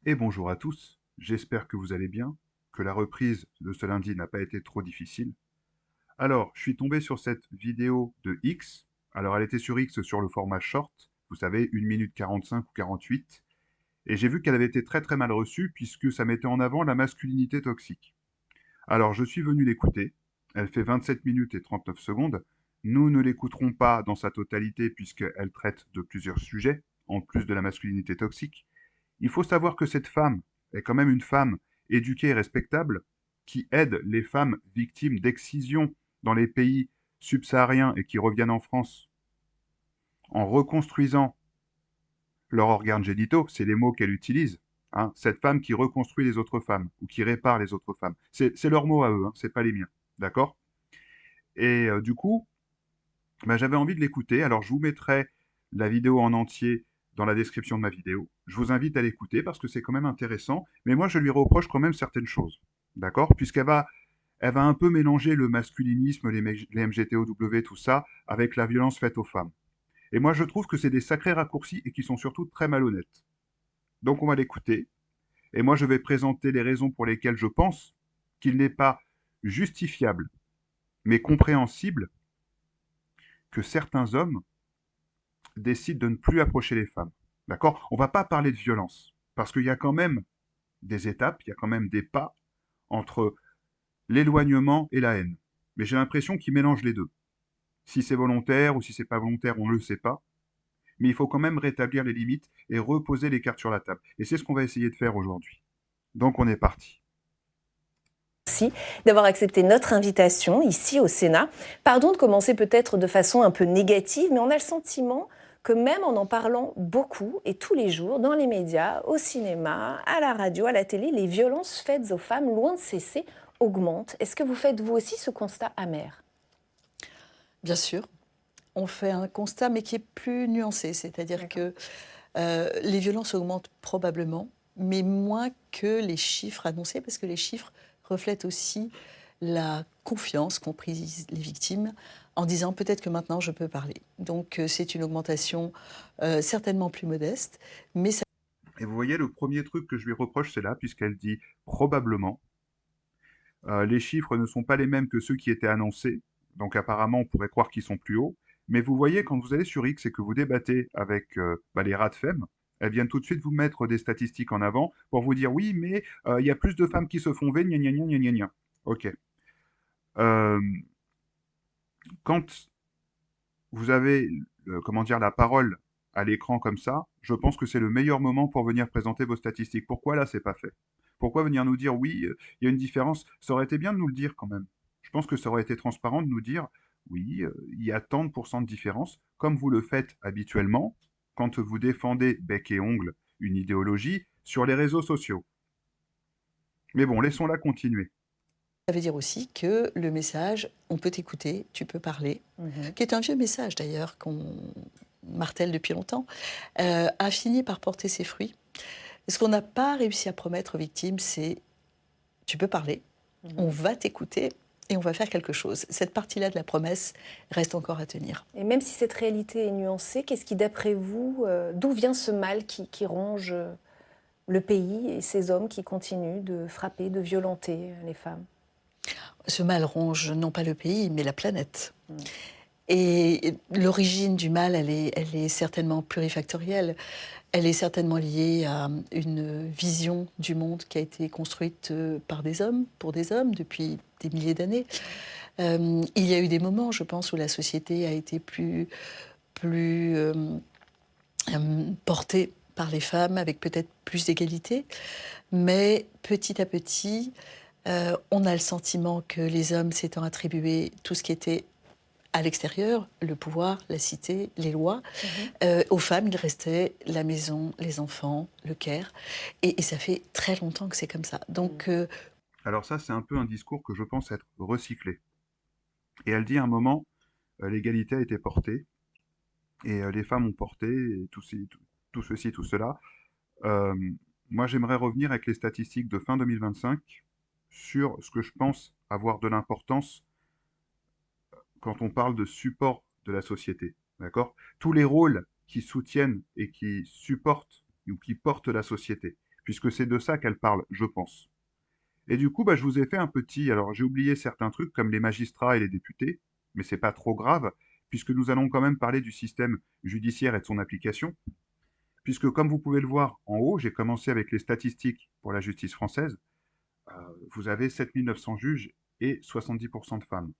Et bonjour à tous, j'espère que vous allez bien, que la reprise de ce lundi n'a pas été trop difficile. Alors, je suis tombé sur cette vidéo de X. Alors, elle était sur X sur le format short, vous savez, 1 minute 45 ou 48. Et j'ai vu qu'elle avait été très très mal reçue puisque ça mettait en avant la masculinité toxique. Alors, je suis venu l'écouter. Elle fait 27 minutes et 39 secondes. Nous ne l'écouterons pas dans sa totalité puisqu'elle traite de plusieurs sujets, en plus de la masculinité toxique. Il faut savoir que cette femme est quand même une femme éduquée et respectable qui aide les femmes victimes d'excision dans les pays subsahariens et qui reviennent en France en reconstruisant leurs organes génitaux, c'est les mots qu'elle utilise. Hein, cette femme qui reconstruit les autres femmes ou qui répare les autres femmes. C'est leurs mots à eux, hein, c'est pas les miens. D'accord. Et du coup, bah, j'avais envie de l'écouter. Alors, je vous mettrai la vidéo en entier dans la description de ma vidéo. Je vous invite à l'écouter parce que c'est quand même intéressant. Mais moi, je lui reproche quand même certaines choses. D'accord. Elle va un peu mélanger le masculinisme, les MGTOW, tout ça, avec la violence faite aux femmes. Et moi, je trouve que c'est des sacrés raccourcis et qui sont surtout très malhonnêtes. Donc, on va l'écouter. Et moi, je vais présenter les raisons pour lesquelles je pense qu'il n'est pas justifiable, mais compréhensible, que certains hommes décide de ne plus approcher les femmes. D'accord. On ne va pas parler de violence, parce qu'il y a quand même des étapes, il y a quand même des pas entre l'éloignement et la haine. Mais j'ai l'impression qu'ils mélangent les deux. Si c'est volontaire ou si c'est pas volontaire, on ne le sait pas. Mais il faut quand même rétablir les limites et reposer les cartes sur la table. Et c'est ce qu'on va essayer de faire aujourd'hui. Donc on est parti. Merci d'avoir accepté notre invitation ici au Sénat. Pardon de commencer peut-être de façon un peu négative, mais on a le sentiment que même en parlant beaucoup et tous les jours dans les médias, au cinéma, à la radio, à la télé, les violences faites aux femmes, loin de cesser, augmentent. Est-ce que vous faites vous aussi ce constat amer? Bien sûr, on fait un constat, mais qui est plus nuancé. C'est-à-dire que les violences augmentent probablement, mais moins que les chiffres annoncés, parce que les chiffres reflètent aussi la confiance qu'ont prise les victimes en disant peut-être que maintenant je peux parler. Donc c'est une augmentation certainement plus modeste, mais ça... Et vous voyez, le premier truc que je lui reproche, c'est là, puisqu'elle dit probablement. Les chiffres ne sont pas les mêmes que ceux qui étaient annoncés, donc apparemment on pourrait croire qu'ils sont plus hauts. Mais vous voyez, quand vous allez sur X et que vous débattez avec les RADFEM, elles viennent tout de suite vous mettre des statistiques en avant pour vous dire oui, mais il y a plus de femmes qui se font V, gna gna gna gna gna gna. Ok. Euh, Quand vous avez, comment dire, la parole à l'écran comme ça, je pense que c'est le meilleur moment pour venir présenter vos statistiques. Pourquoi là, c'est pas fait? Pourquoi venir nous dire oui, il y a une différence? Ça aurait été bien de nous le dire quand même. Je pense que ça aurait été transparent de nous dire oui, il y a tant de pourcents de différence, comme vous le faites habituellement quand vous défendez bec et ongle une idéologie sur les réseaux sociaux. Mais bon, laissons-la continuer. Ça veut dire aussi que le message on peut t'écouter, tu peux parler, qui est un vieux message d'ailleurs qu'on martèle depuis longtemps, a fini par porter ses fruits. Ce qu'on n'a pas réussi à promettre aux victimes, c'est tu peux parler, on va t'écouter et on va faire quelque chose. Cette partie-là de la promesse reste encore à tenir. Et même si cette réalité est nuancée, qu'est-ce qui, d'après vous, d'où vient ce mal qui ronge le pays et ces hommes qui continuent de frapper, de violenter les femmes? Ce mal ronge non pas le pays, mais la planète. Et l'origine du mal, elle est certainement plurifactorielle. Elle est certainement liée à une vision du monde qui a été construite par des hommes, pour des hommes, depuis des milliers d'années. Il y a eu des moments, je pense, où la société a été plus portée par les femmes, avec peut-être plus d'égalité. Mais petit à petit, on a le sentiment que les hommes s'étant attribué tout ce qui était à l'extérieur, le pouvoir, la cité, les lois, aux femmes, il restait la maison, les enfants, le care. Et ça fait très longtemps que c'est comme ça. Donc, Alors ça, c'est un peu un discours que je pense être recyclé. Et elle dit à un moment, l'égalité a été portée, et les femmes ont porté, et tout ceci, tout cela. Euh, Moi, j'aimerais revenir avec les statistiques de fin 2025 sur ce que je pense avoir de l'importance quand on parle de support de la société. D'accord. Tous les rôles qui soutiennent et qui supportent ou qui portent la société. puisque c'est de ça qu'elle parle, je pense. Et du coup, bah, je vous ai fait un petit... Alors, j'ai oublié certains trucs, comme les magistrats et les députés, mais c'est pas trop grave, puisque nous allons quand même parler du système judiciaire et de son application, puisque comme vous pouvez le voir en haut, j'ai commencé avec les statistiques pour la justice française. Euh, Vous avez 7 900 juges et 70% de femmes.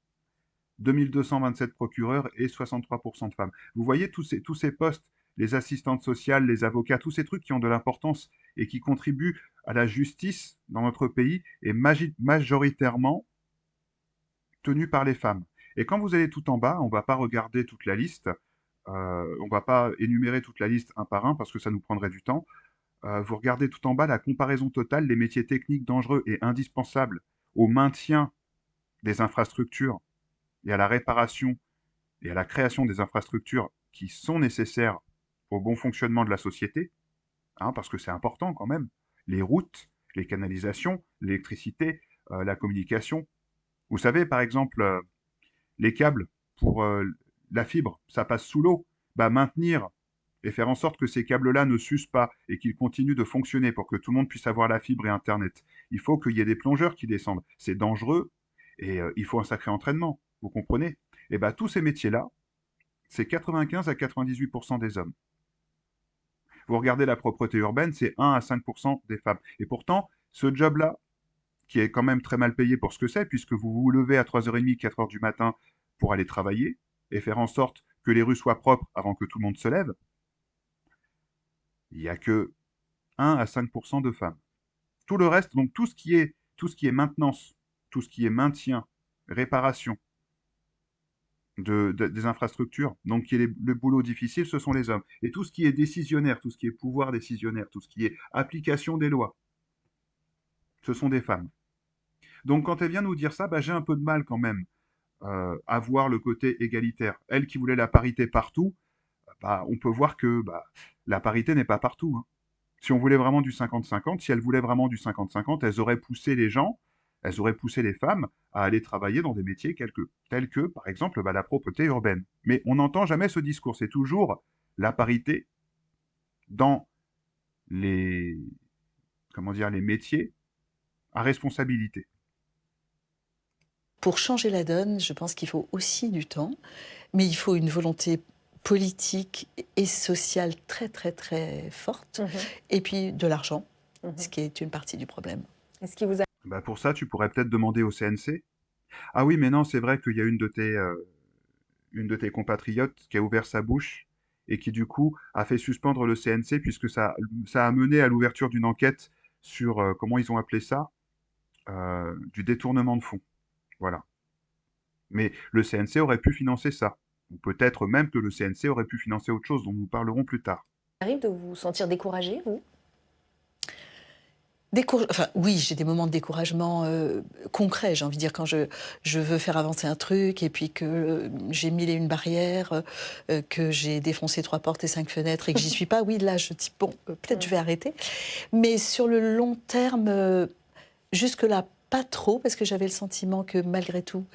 2 227 procureurs et 63% de femmes. Vous voyez tous ces postes, les assistantes sociales, les avocats, tous ces trucs qui ont de l'importance et qui contribuent à la justice dans notre pays est majoritairement tenu par les femmes. Et quand vous allez tout en bas, on ne va pas regarder toute la liste, on ne va pas énumérer toute la liste un par un parce que ça nous prendrait du temps. Vous regardez tout en bas la comparaison totale des métiers techniques dangereux et indispensables au maintien des infrastructures et à la réparation et à la création des infrastructures qui sont nécessaires au bon fonctionnement de la société, hein, parce que c'est important quand même. Les routes, les canalisations, l'électricité, la communication. Vous savez, par exemple, les câbles pour la fibre, ça passe sous l'eau. Bah, maintenir et faire en sorte que ces câbles-là ne s'usent pas et qu'ils continuent de fonctionner pour que tout le monde puisse avoir la fibre et Internet. Il faut qu'il y ait des plongeurs qui descendent. C'est dangereux et il faut un sacré entraînement. Vous comprenez? Et bah, tous ces métiers-là, c'est 95 à 98% des hommes. Vous regardez la propreté urbaine, c'est 1 à 5% des femmes. Et pourtant, ce job-là, qui est quand même très mal payé pour ce que c'est, puisque vous vous levez à 3h30, 4h du matin pour aller travailler et faire en sorte que les rues soient propres avant que tout le monde se lève, il n'y a que 1 à 5% de femmes. Tout le reste, donc tout ce qui est maintenance, tout ce qui est maintien, réparation des infrastructures, donc qui est le boulot difficile, ce sont les hommes. Et tout ce qui est décisionnaire, tout ce qui est pouvoir décisionnaire, tout ce qui est application des lois, ce sont des femmes. Donc quand elle vient nous dire ça, bah, j'ai un peu de mal quand même à voir le côté égalitaire. Elle qui voulait la parité partout, bah, on peut voir que bah, la parité n'est pas partout, hein. Si on voulait vraiment du 50-50, si elles voulaient vraiment du 50-50, elles auraient poussé les gens, elles auraient poussé les femmes à aller travailler dans des métiers tels que, par exemple, bah, la propreté urbaine. Mais on n'entend jamais ce discours. C'est toujours la parité dans les, comment dire, les métiers à responsabilité. Pour changer la donne, je pense qu'il faut aussi du temps, mais il faut une volonté politique et sociale très très très forte, et puis de l'argent, ce qui est une partie du problème. Est-ce qui vous a... Bah, pour ça, tu pourrais peut-être demander au CNC. Ah oui, mais non, c'est vrai qu'il y a une de tes compatriotes qui a ouvert sa bouche et qui du coup a fait suspendre le CNC puisque ça a mené à l'ouverture d'une enquête sur, comment ils ont appelé ça, du détournement de fonds. Voilà. Mais le CNC aurait pu financer ça. Ou peut-être même que le CNC aurait pu financer autre chose dont nous parlerons plus tard. arrive de vous sentir découragé, vous? Enfin, oui, j'ai des moments de découragement concrets, j'ai envie de dire, quand je veux faire avancer un truc et puis que j'ai mille et une barrières, que j'ai défoncé 3 portes et 5 fenêtres et que j'y suis pas, oui, là, je dis, bon, peut-être je vais arrêter. Mais sur le long terme, jusque-là, pas trop, parce que j'avais le sentiment que malgré tout,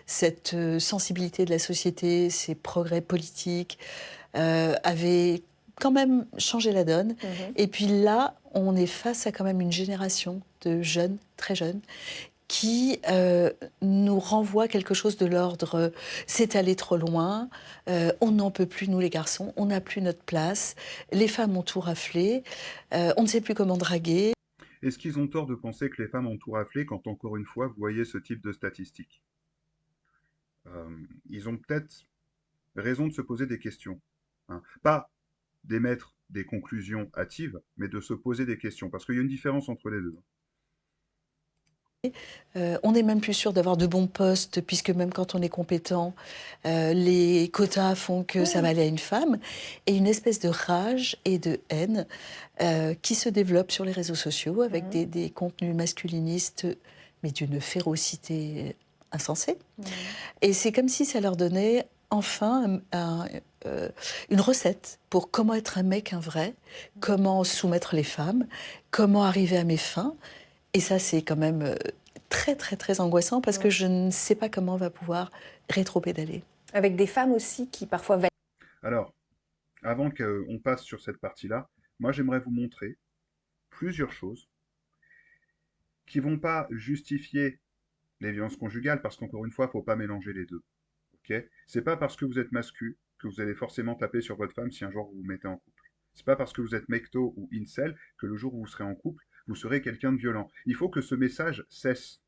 cette sensibilité de la société, ces progrès politiques, avaient quand même changé la donne. Et puis là, on est face à quand même une génération de jeunes, très jeunes, qui nous renvoie quelque chose de l'ordre c'est allé trop loin, on n'en peut plus, nous les garçons, on n'a plus notre place, les femmes ont tout raflé, on ne sait plus comment draguer. Est-ce qu'ils ont tort de penser que les femmes ont tout raflé quand, encore une fois, vous voyez ce type de statistiques? Ils ont peut-être raison de se poser des questions, hein. Pas d'émettre des conclusions hâtives, mais de se poser des questions, parce qu'il y a une différence entre les deux. On n'est même plus sûr d'avoir de bons postes, puisque même quand on est compétent, les quotas font que ça va aller à une femme. Et une espèce de rage et de haine qui se développe sur les réseaux sociaux avec des contenus masculinistes, mais d'une férocité insensée. Et c'est comme si ça leur donnait enfin une recette pour comment être un mec, un vrai, comment soumettre les femmes, comment arriver à mes fins. Et ça, c'est quand même très, très, très angoissant parce que je ne sais pas comment on va pouvoir rétro-pédaler. Avec des femmes aussi qui parfois... Alors, avant qu'on passe sur cette partie-là, moi j'aimerais vous montrer plusieurs choses qui vont pas justifier les violences conjugales, parce qu'encore une fois, il ne faut pas mélanger les deux. Ok. C'est pas parce que vous êtes mascu que vous allez forcément taper sur votre femme si un jour vous vous mettez en couple. C'est pas parce que vous êtes mecto ou incel que le jour où vous serez en couple, vous serez quelqu'un de violent. Il faut que ce message cesse.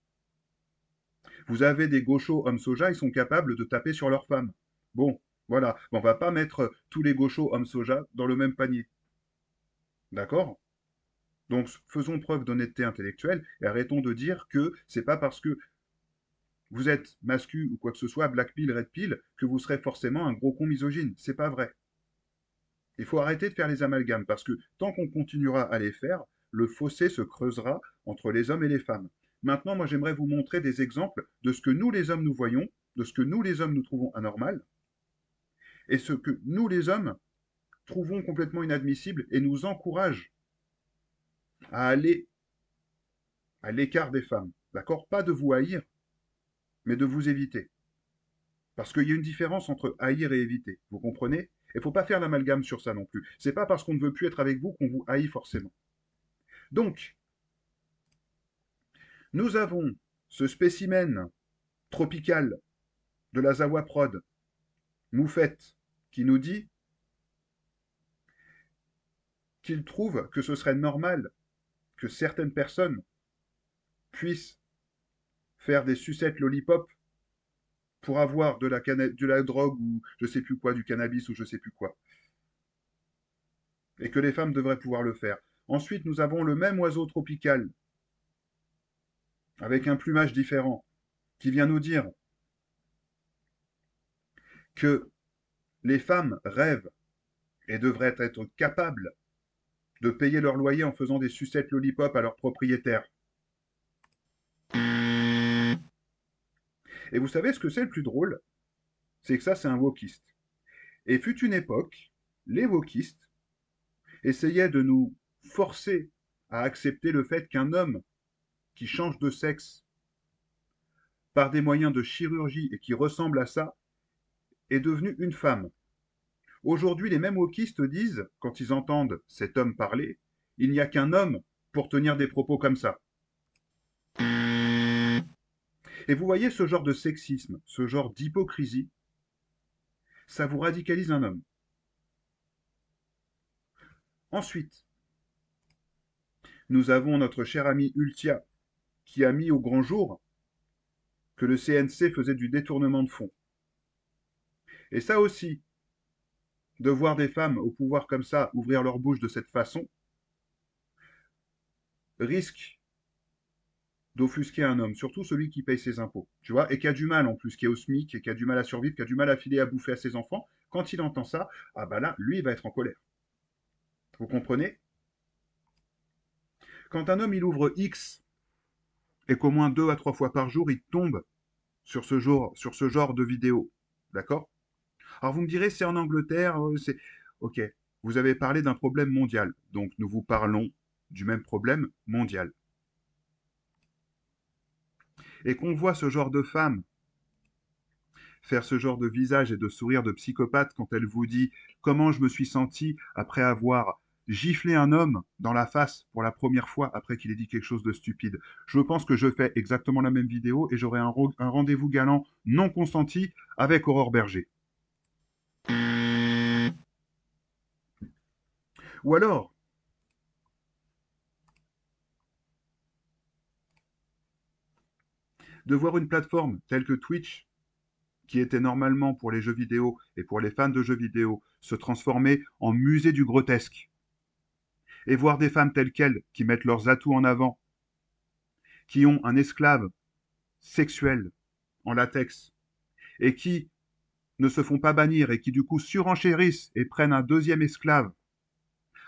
Vous avez des gauchos hommes soja, ils sont capables de taper sur leur femme. Bon, voilà. On va pas mettre tous les gauchos hommes soja dans le même panier. D'accord? Donc faisons preuve d'honnêteté intellectuelle et arrêtons de dire que c'est pas parce que vous êtes mascu ou quoi que ce soit, black pill, red pill, que vous serez forcément un gros con misogyne. C'est pas vrai. Il faut arrêter de faire les amalgames parce que tant qu'on continuera à les faire, le fossé se creusera entre les hommes et les femmes. Maintenant, moi, j'aimerais vous montrer des exemples de ce que nous, les hommes, nous voyons, de ce que nous, les hommes, nous trouvons anormal, et ce que nous, les hommes, trouvons complètement inadmissible et nous encourage à aller à l'écart des femmes. D'accord? Pas de vous haïr, mais de vous éviter. Parce qu'il y a une différence entre haïr et éviter. Vous comprenez? Il ne faut pas faire l'amalgame sur ça non plus. C'est pas parce qu'on ne veut plus être avec vous qu'on vous haït forcément. Donc, nous avons ce spécimen tropical de la Zawa Prod, Moufette, qui nous dit qu'il trouve que ce serait normal que certaines personnes puissent faire des sucettes lollipop pour avoir de la drogue ou je sais plus quoi, du cannabis ou je sais plus quoi. Et que les femmes devraient pouvoir le faire. Ensuite, nous avons le même oiseau tropical, avec un plumage différent, qui vient nous dire que les femmes rêvent et devraient être capables de payer leur loyer en faisant des sucettes lollipop à leurs propriétaires. Et vous savez ce que c'est le plus drôle? C'est que ça, c'est un wokiste. Et fut une époque, les wokistes essayaient de nous forcer à accepter le fait qu'un homme qui change de sexe par des moyens de chirurgie et qui ressemble à ça est devenu une femme. Aujourd'hui, les mêmes wokistes disent, quand ils entendent cet homme parler, il n'y a qu'un homme pour tenir des propos comme ça. Et vous voyez ce genre de sexisme, ce genre d'hypocrisie, ça vous radicalise un homme. Ensuite, nous avons notre cher ami Ultia, qui a mis au grand jour que le CNC faisait du détournement de fonds. Et ça aussi, de voir des femmes au pouvoir comme ça ouvrir leur bouche de cette façon, risque d'offusquer un homme, surtout celui qui paye ses impôts, tu vois, et qui a du mal en plus, qui est au SMIC, et qui a du mal à survivre, qui a du mal à filer à bouffer à ses enfants. Quand il entend ça, ah bah là, lui, il va être en colère. Vous comprenez? Quand un homme, il ouvre X, et qu'au moins 2 à 3 fois par jour, il tombe sur ce genre de vidéo, d'accord? Alors vous me direz, c'est en Angleterre, c'est... Ok, vous avez parlé d'un problème mondial, donc nous vous parlons du même problème mondial. Et qu'on voit ce genre de femme faire ce genre de visage et de sourire de psychopathe quand elle vous dit comment je me suis senti après avoir giflé un homme dans la face pour la première fois après qu'il ait dit quelque chose de stupide. Je pense que je fais exactement la même vidéo et j'aurai un rendez-vous galant non consenti avec Aurore Berger. Ou alors, de voir une plateforme telle que Twitch, qui était normalement pour les jeux vidéo et pour les fans de jeux vidéo, se transformer en musée du grotesque. Et voir des femmes telles quelles qui mettent leurs atouts en avant, qui ont un esclave sexuel en latex et qui ne se font pas bannir et qui du coup surenchérissent et prennent un deuxième esclave,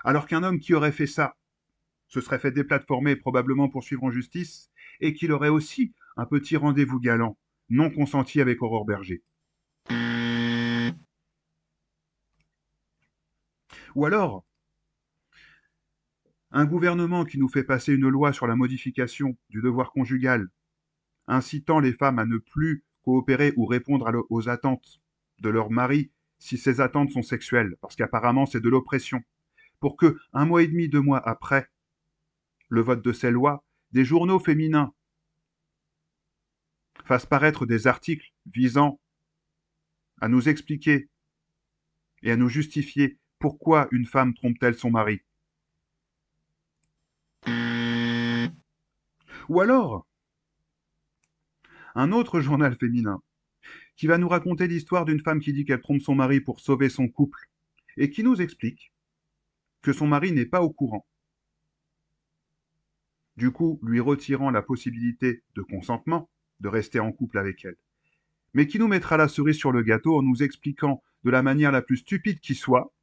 alors qu'un homme qui aurait fait ça se serait fait déplatformer et probablement poursuivre en justice et qu'il aurait aussi un petit rendez-vous galant non consenti avec Aurore Berger. Ou alors, un gouvernement qui nous fait passer une loi sur la modification du devoir conjugal, incitant les femmes à ne plus coopérer ou répondre aux attentes de leur mari si ces attentes sont sexuelles, parce qu'apparemment c'est de l'oppression, pour que 1 mois et demi, 2 mois après, le vote de ces lois, des journaux féminins fassent paraître des articles visant à nous expliquer et à nous justifier pourquoi une femme trompe-t-elle son mari. Ou alors, un autre journal féminin qui va nous raconter l'histoire d'une femme qui dit qu'elle trompe son mari pour sauver son couple et qui nous explique que son mari n'est pas au courant. Du coup, lui retirant la possibilité de consentement, de rester en couple avec elle. Mais qui nous mettra la cerise sur le gâteau en nous expliquant de la manière la plus stupide qui soit,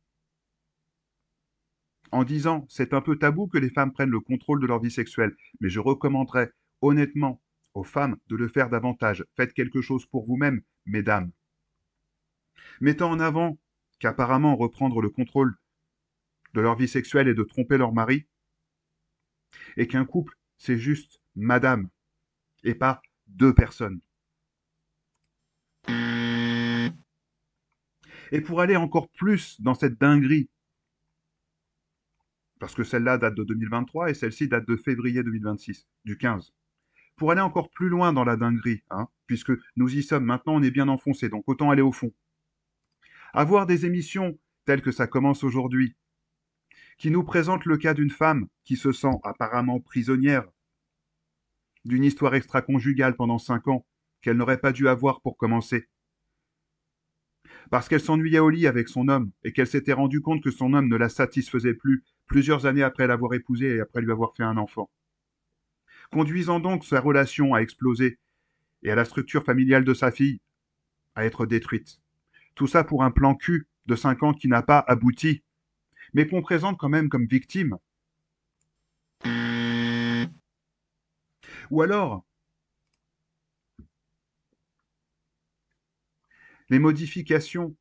en disant c'est un peu tabou que les femmes prennent le contrôle de leur vie sexuelle, mais je recommanderais honnêtement aux femmes de le faire davantage. Faites quelque chose pour vous-mêmes, mesdames. Mettant en avant qu'apparemment reprendre le contrôle de leur vie sexuelle et de tromper leur mari, et qu'un couple, c'est juste madame, et pas deux personnes. Et pour aller encore plus dans cette dinguerie, parce que celle-là date de 2023 et celle-ci date de février 2026, du 15. Pour aller encore plus loin dans la dinguerie, puisque nous y sommes, maintenant on est bien enfoncé, donc autant aller au fond. Avoir des émissions telles que ça commence aujourd'hui, qui nous présentent le cas d'une femme qui se sent apparemment prisonnière d'une histoire extra-conjugale pendant 5 ans qu'elle n'aurait pas dû avoir pour commencer. Parce qu'elle s'ennuyait au lit avec son homme et qu'elle s'était rendue compte que son homme ne la satisfaisait plus plusieurs années après l'avoir épousée et après lui avoir fait un enfant. Conduisant donc sa relation à exploser et à la structure familiale de sa fille à être détruite. Tout ça pour un plan cul de 5 ans qui n'a pas abouti, mais qu'on présente quand même comme victime. Ou alors, les modifications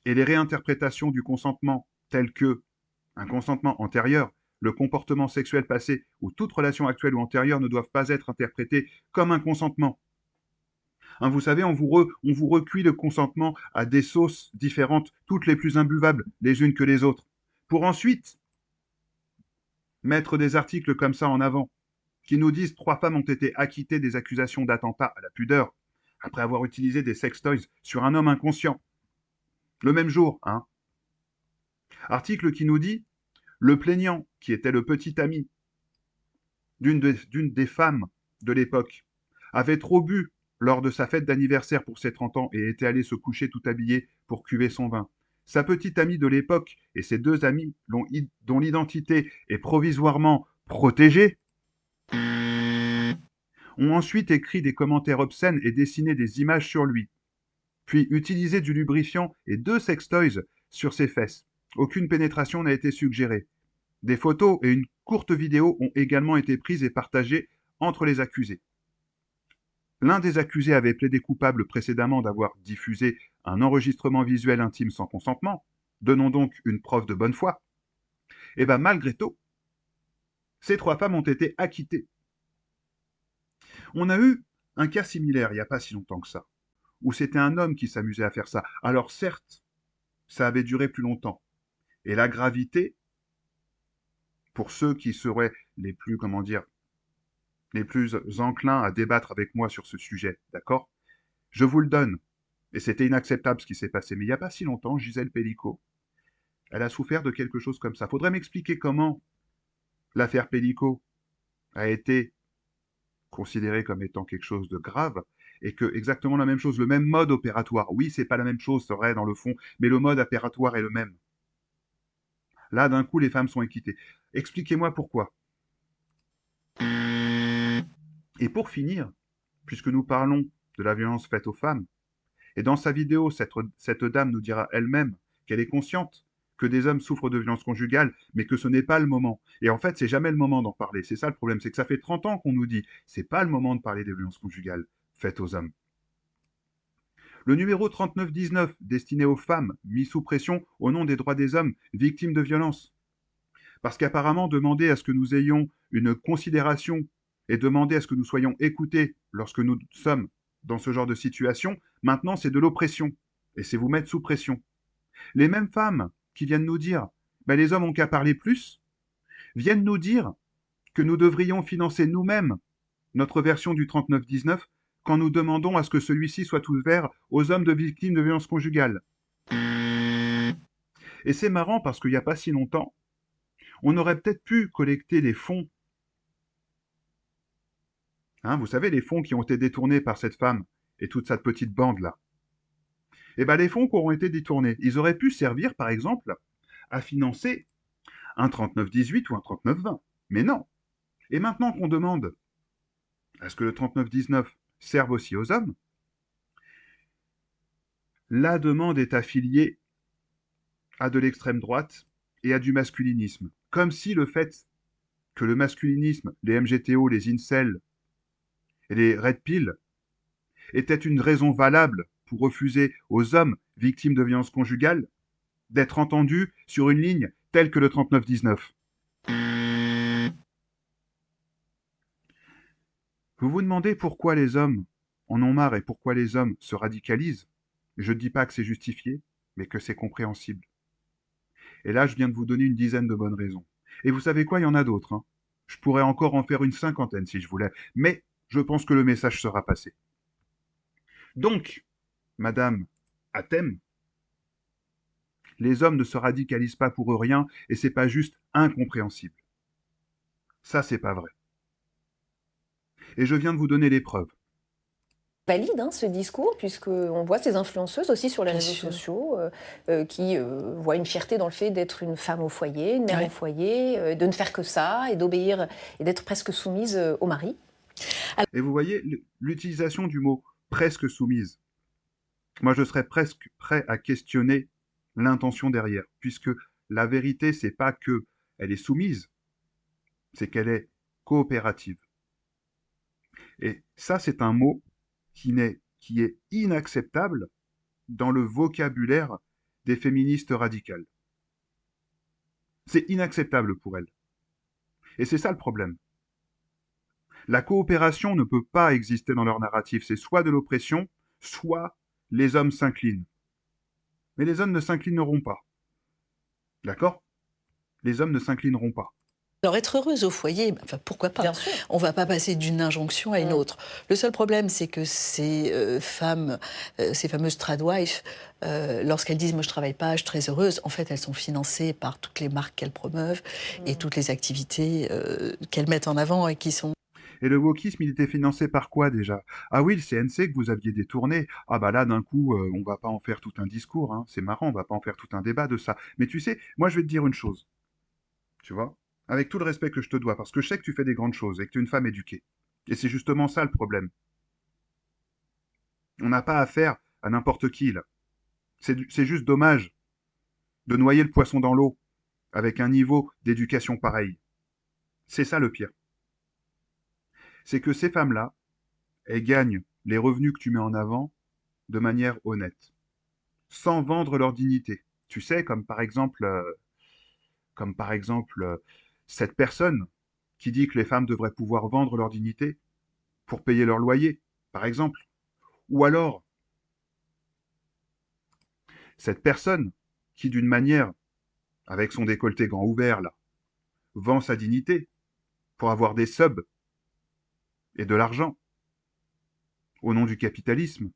et les réinterprétations du consentement telles que un consentement antérieur, le comportement sexuel passé ou toute relation actuelle ou antérieure ne doivent pas être interprétés comme un consentement. Vous savez, on vous recuit le consentement à des sauces différentes, toutes les plus imbuvables les unes que les autres, pour ensuite mettre des articles comme ça en avant, qui nous disent 3 femmes ont été acquittées des accusations d'attentat à la pudeur, après avoir utilisé des sextoys sur un homme inconscient. Le même jour, Article qui nous dit le plaignant, qui était le petit ami d'une des femmes de l'époque, avait trop bu lors de sa fête d'anniversaire pour ses 30 ans et était allé se coucher tout habillé pour cuver son vin. Sa petite amie de l'époque et ses 2 amis, dont l'identité est provisoirement protégée, ont ensuite écrit des commentaires obscènes et dessiné des images sur lui, puis utilisé du lubrifiant et 2 sextoys sur ses fesses. Aucune pénétration n'a été suggérée. Des photos et une courte vidéo ont également été prises et partagées entre les accusés. L'un des accusés avait plaidé coupable précédemment d'avoir diffusé un enregistrement visuel intime sans consentement, donnant donc une preuve de bonne foi. Et malgré tout, ces 3 femmes ont été acquittées. On a eu un cas similaire il n'y a pas si longtemps que ça, où c'était un homme qui s'amusait à faire ça. Alors certes, ça avait duré plus longtemps. Et la gravité, pour ceux qui seraient les plus enclins à débattre avec moi sur ce sujet, d'accord? Je vous le donne. Et c'était inacceptable ce qui s'est passé. Mais il n'y a pas si longtemps, Gisèle Pellicot, elle a souffert de quelque chose comme ça. Faudrait m'expliquer comment l'affaire Pellicot a été considérée comme étant quelque chose de grave et que exactement la même chose, le même mode opératoire. Oui, c'est pas la même chose, c'est vrai dans le fond, mais le mode opératoire est le même. Là, d'un coup, les femmes sont acquittées. Expliquez-moi pourquoi. Et pour finir, puisque nous parlons de la violence faite aux femmes, et dans sa vidéo, cette dame nous dira elle-même qu'elle est consciente que des hommes souffrent de violences conjugales, mais que ce n'est pas le moment. Et en fait, c'est jamais le moment d'en parler. C'est ça le problème, c'est que ça fait 30 ans qu'on nous dit c'est pas le moment de parler des violences conjugales faites aux hommes. Le numéro 3919, destiné aux femmes mises sous pression au nom des droits des hommes victimes de violences. Parce qu'apparemment, demander à ce que nous ayons une considération et demander à ce que nous soyons écoutés lorsque nous sommes dans ce genre de situation, maintenant c'est de l'oppression. Et c'est vous mettre sous pression. Les mêmes femmes qui viennent nous dire les hommes ont qu'à parler plus, viennent nous dire que nous devrions financer nous-mêmes notre version du 3919 quand nous demandons à ce que celui-ci soit ouvert aux hommes de victimes de violences conjugales. Et c'est marrant parce qu'il n'y a pas si longtemps, on aurait peut-être pu collecter les fonds, hein, vous savez, les fonds qui ont été détournés par cette femme et toute cette petite bande-là. Et bien les fonds qui auront été détournés, ils auraient pu servir, par exemple, à financer un 3918 ou un 3920. Mais non. Et maintenant qu'on demande à ce que le 3919 serve aussi aux hommes, la demande est affiliée à de l'extrême droite et à du masculinisme. Comme si le fait que le masculinisme, les MGTO, les incels et les red pill étaient une raison valable pour refuser aux hommes victimes de violences conjugales d'être entendus sur une ligne telle que le 3919. Vous vous demandez pourquoi les hommes en ont marre et pourquoi les hommes se radicalisent. Je ne dis pas que c'est justifié, mais que c'est compréhensible. Et là, je viens de vous donner une dizaine de bonnes raisons. Et vous savez quoi, il y en a d'autres. Hein. Je pourrais encore en faire une cinquantaine si je voulais, mais je pense que le message sera passé. Donc, Madame Athème, les hommes ne se radicalisent pas pour rien et c'est pas juste incompréhensible. Ça, c'est pas vrai. Et je viens de vous donner les preuves. Valide ce discours, puisqu'on voit ces influenceuses aussi sur les Bien réseaux sûr. sociaux qui voient une fierté dans le fait d'être une femme au foyer, une mère au foyer, de ne faire que ça et d'obéir et d'être presque soumise au mari. Et vous voyez l'utilisation du mot presque soumise. Moi, je serais presque prêt à questionner l'intention derrière, puisque la vérité, c'est pas que elle est soumise, c'est qu'elle est coopérative. Et ça, c'est un mot qui est inacceptable dans le vocabulaire des féministes radicales. C'est inacceptable pour elles. Et c'est ça le problème. La coopération ne peut pas exister dans leur narratif. C'est soit de l'oppression, soit les hommes s'inclinent. Mais les hommes ne s'inclineront pas. D'accord? Les hommes ne s'inclineront pas. Alors être heureuse au foyer, enfin, pourquoi pas? Bien sûr. On ne va pas passer d'une injonction à une autre. Le seul problème, c'est que ces femmes, ces fameuses tradwives, lorsqu'elles disent « moi je ne travaille pas, je suis très heureuse », en fait elles sont financées par toutes les marques qu'elles promeuvent et toutes les activités qu'elles mettent en avant et qui sont... Et le wokisme, il était financé par quoi déjà? Ah oui, le CNC que vous aviez détourné. Ah bah là, d'un coup, on va pas en faire tout un discours. Hein. C'est marrant, on va pas en faire tout un débat de ça. Mais tu sais, moi je vais te dire une chose. Tu vois? Avec tout le respect que je te dois, parce que je sais que tu fais des grandes choses et que tu es une femme éduquée. Et c'est justement ça le problème. On n'a pas affaire à n'importe qui, là. C'est juste dommage de noyer le poisson dans l'eau avec un niveau d'éducation pareil. C'est ça le pire. C'est que ces femmes-là, elles gagnent les revenus que tu mets en avant de manière honnête, sans vendre leur dignité. Tu sais, comme par exemple cette personne qui dit que les femmes devraient pouvoir vendre leur dignité pour payer leur loyer, par exemple. Ou alors, cette personne qui, d'une manière, avec son décolleté grand ouvert, là, vend sa dignité pour avoir des subs et de l'argent au nom du capitalisme.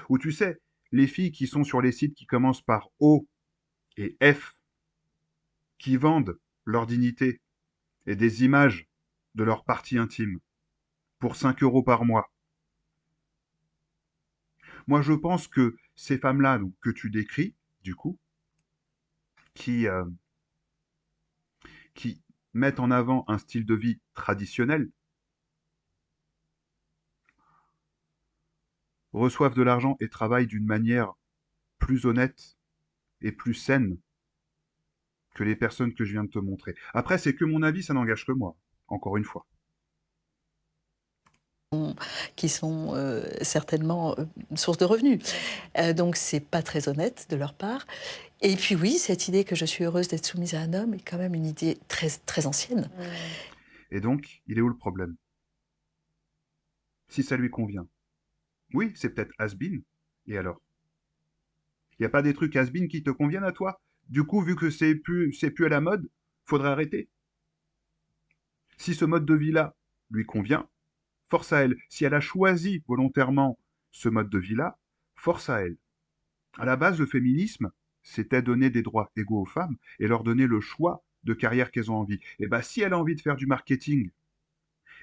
Ou tu sais, les filles qui sont sur les sites qui commencent par O et F, qui vendent leur dignité et des images de leur partie intime pour 5 € par mois. Moi, je pense que ces femmes-là, donc, que tu décris, du coup, qui, euh, qui mettent en avant un style de vie traditionnel, reçoivent de l'argent et travaillent d'une manière plus honnête et plus saine que les personnes que je viens de te montrer. Après, c'est que mon avis, ça n'engage que moi, encore une fois. qui sont certainement source de revenus. Donc c'est pas très honnête de leur part. Et puis oui, cette idée que je suis heureuse d'être soumise à un homme est quand même une idée très, très ancienne. Et donc, il est où le problème? Si ça lui convient. Oui, c'est peut-être has-been. Et alors? Il n'y a pas des trucs has-been qui te conviennent à toi? Du coup, vu que c'est plus à la mode, Faudrait arrêter. Si ce mode de vie-là lui convient, force à elle. Si elle a choisi volontairement ce mode de vie-là, force à elle. À la base, le féminisme, c'était donner des droits égaux aux femmes et leur donner le choix de carrière qu'elles ont envie. Et bien, si elle a envie de faire du marketing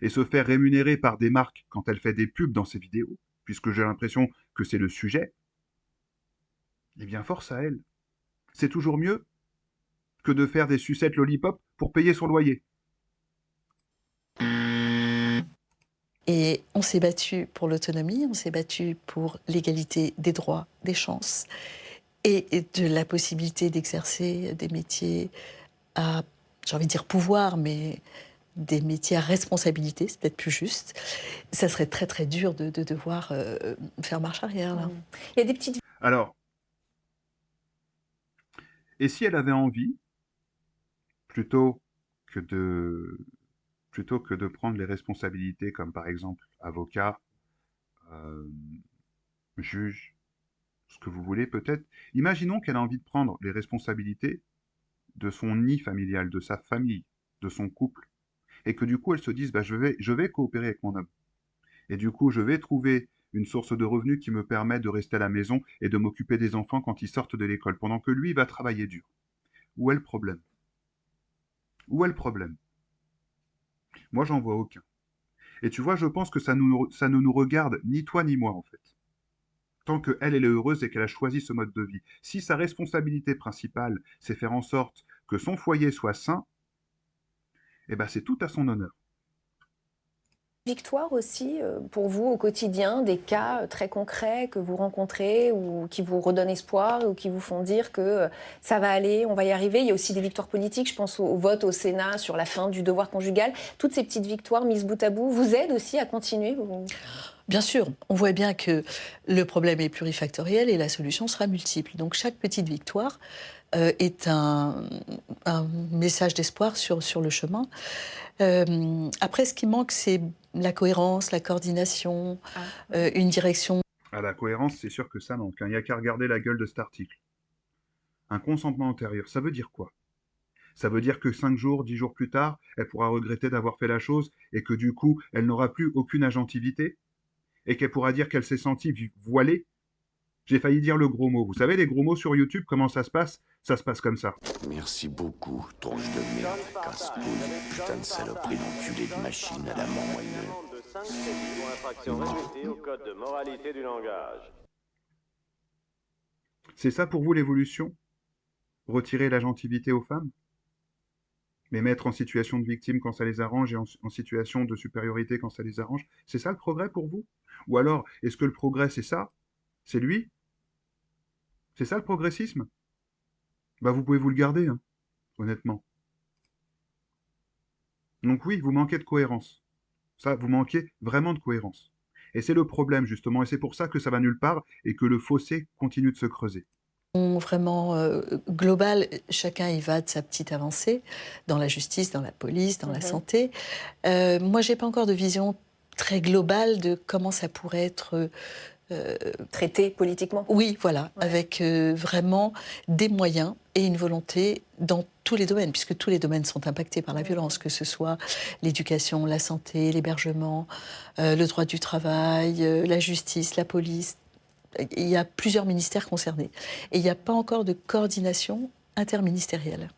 et se faire rémunérer par des marques quand elle fait des pubs dans ses vidéos, puisque j'ai l'impression que c'est le sujet, eh bien, force à elle. C'est toujours mieux que de faire des sucettes lollipop pour payer son loyer. Et on s'est battu pour l'autonomie, on s'est battu pour l'égalité des droits, des chances et de la possibilité d'exercer des métiers à, j'ai envie de dire pouvoir, mais des métiers à responsabilité, c'est peut-être plus juste. Ça serait très très dur de devoir faire marche arrière là. Il y a des petites Alors, et si elle avait envie, plutôt que de, plutôt que de prendre les responsabilités comme par exemple avocat, euh, juge, ce que vous voulez peut-être, imaginons qu'elle a envie de prendre les responsabilités de son nid familial, de sa famille, de son couple, et que du coup elle se dise, bah, je vais coopérer avec mon homme. Et du coup, je vais trouver une source de revenus qui me permet de rester à la maison et de m'occuper des enfants quand ils sortent de l'école, pendant que lui va travailler dur. Où est le problème? Où est le problème? Moi, j'en vois aucun. Et tu vois, je pense que ça ne nous regarde ni toi ni moi, en fait. Tant qu'elle, elle est heureuse et qu'elle a choisi ce mode de vie. Si sa responsabilité principale, c'est faire en sorte que son foyer soit sain, eh ben, c'est tout à son honneur. victoires aussi pour vous au quotidien, des cas très concrets que vous rencontrez ou qui vous redonnent espoir ou qui vous font dire que ça va aller, on va y arriver. Il y a aussi des victoires politiques, je pense au vote au Sénat sur la fin du devoir conjugal. Toutes ces petites victoires mises bout à bout vous aident aussi à continuer Bien sûr, on voit bien que le problème est plurifactoriel et la solution sera multiple. Donc chaque petite victoire est un message d'espoir sur le chemin. Après, ce qui manque, c'est la cohérence, la coordination, une direction. À la cohérence, c'est sûr que ça manque. Il n'y a qu'à regarder la gueule de cet article. Un consentement antérieur, ça veut dire quoi? Ça veut dire que 5 jours, 10 jours plus tard, elle pourra regretter d'avoir fait la chose et que du coup, elle n'aura plus aucune agentivité et qu'elle pourra dire qu'elle s'est sentie voilée. J'ai failli dire le gros mot. Vous savez, les gros mots sur YouTube, comment ça se passe? Ça se passe comme ça. Merci beaucoup, tronche de merde, casse-couille, putain de saloperie d'enculé de machine à la moelle. De 5 crédits pour infraction répétée au code de moralité du langage. C'est ça pour vous l'évolution? Retirer l'agentivité aux femmes? Les mettre en situation de victime quand ça les arrange et en situation de supériorité quand ça les arrange? C'est ça le progrès pour vous? Ou alors, est-ce que le progrès, c'est ça? C'est lui? C'est ça le progressisme? Bah vous pouvez vous le garder, hein, honnêtement. Donc oui, vous manquez de cohérence. Ça, vous manquez vraiment de cohérence. Et c'est le problème, justement, et c'est pour ça que ça va nulle part et que le fossé continue de se creuser. Vraiment global, chacun y va de sa petite avancée, dans la justice, dans la police, dans la santé. Moi, j'ai pas encore de vision très globale de comment ça pourrait être traité politiquement. Oui, voilà, avec vraiment des moyens et une volonté dans tous les domaines, puisque tous les domaines sont impactés par la violence, que ce soit l'éducation, la santé, l'hébergement, le droit du travail, la justice, la police. Il y a plusieurs ministères concernés. Et il n'y a pas encore de coordination interministérielle.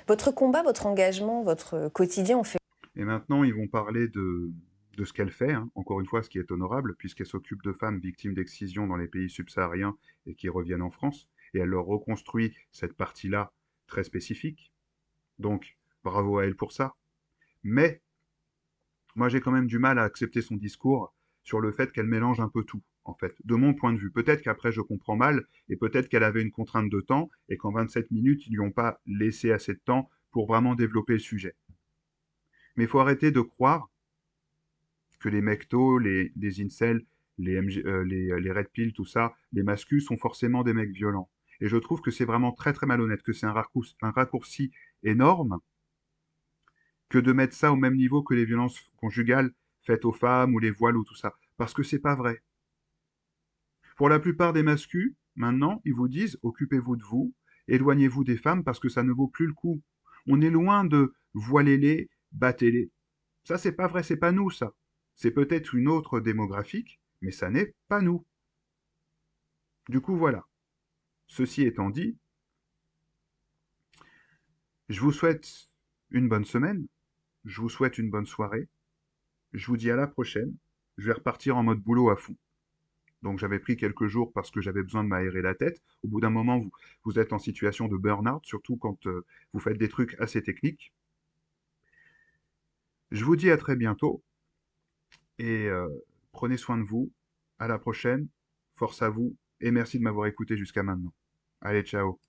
Votre combat, votre engagement, votre quotidien, on fait... Et maintenant, ils vont parler de ce qu'elle fait, hein, encore une fois, ce qui est honorable, puisqu'elle s'occupe de femmes victimes d'excision dans les pays subsahariens et qui reviennent en France, et elle leur reconstruit cette partie-là très spécifique. Donc, bravo à elle pour ça. Mais, moi, j'ai quand même du mal à accepter son discours sur le fait qu'elle mélange un peu tout, en fait, de mon point de vue. Peut-être qu'après, je comprends mal, et peut-être qu'elle avait une contrainte de temps, et qu'en 27 minutes, ils lui ont pas laissé assez de temps pour vraiment développer le sujet. Mais il faut arrêter de croire que les mectos, les incels, les red pill, tout ça, les mascus sont forcément des mecs violents. Et je trouve que c'est vraiment très très malhonnête, que c'est un raccourci énorme que de mettre ça au même niveau que les violences conjugales faites aux femmes ou les voiles ou tout ça. Parce que c'est pas vrai. Pour la plupart des mascus, maintenant, ils vous disent occupez-vous de vous, éloignez-vous des femmes parce que ça ne vaut plus le coup. On est loin de voilez-les, battez-les. Ça, c'est pas vrai, c'est pas nous, ça. C'est peut-être une autre démographique, mais ça n'est pas nous. Du coup, voilà. Ceci étant dit, je vous souhaite une bonne semaine, je vous souhaite une bonne soirée, je vous dis à la prochaine. Je vais repartir en mode boulot à fond. Donc j'avais pris quelques jours parce que j'avais besoin de m'aérer la tête. Au bout d'un moment, vous êtes en situation de burn-out, surtout quand vous faites des trucs assez techniques. Je vous dis à très bientôt et prenez soin de vous. À la prochaine. Force à vous et merci de m'avoir écouté jusqu'à maintenant. Allez, ciao.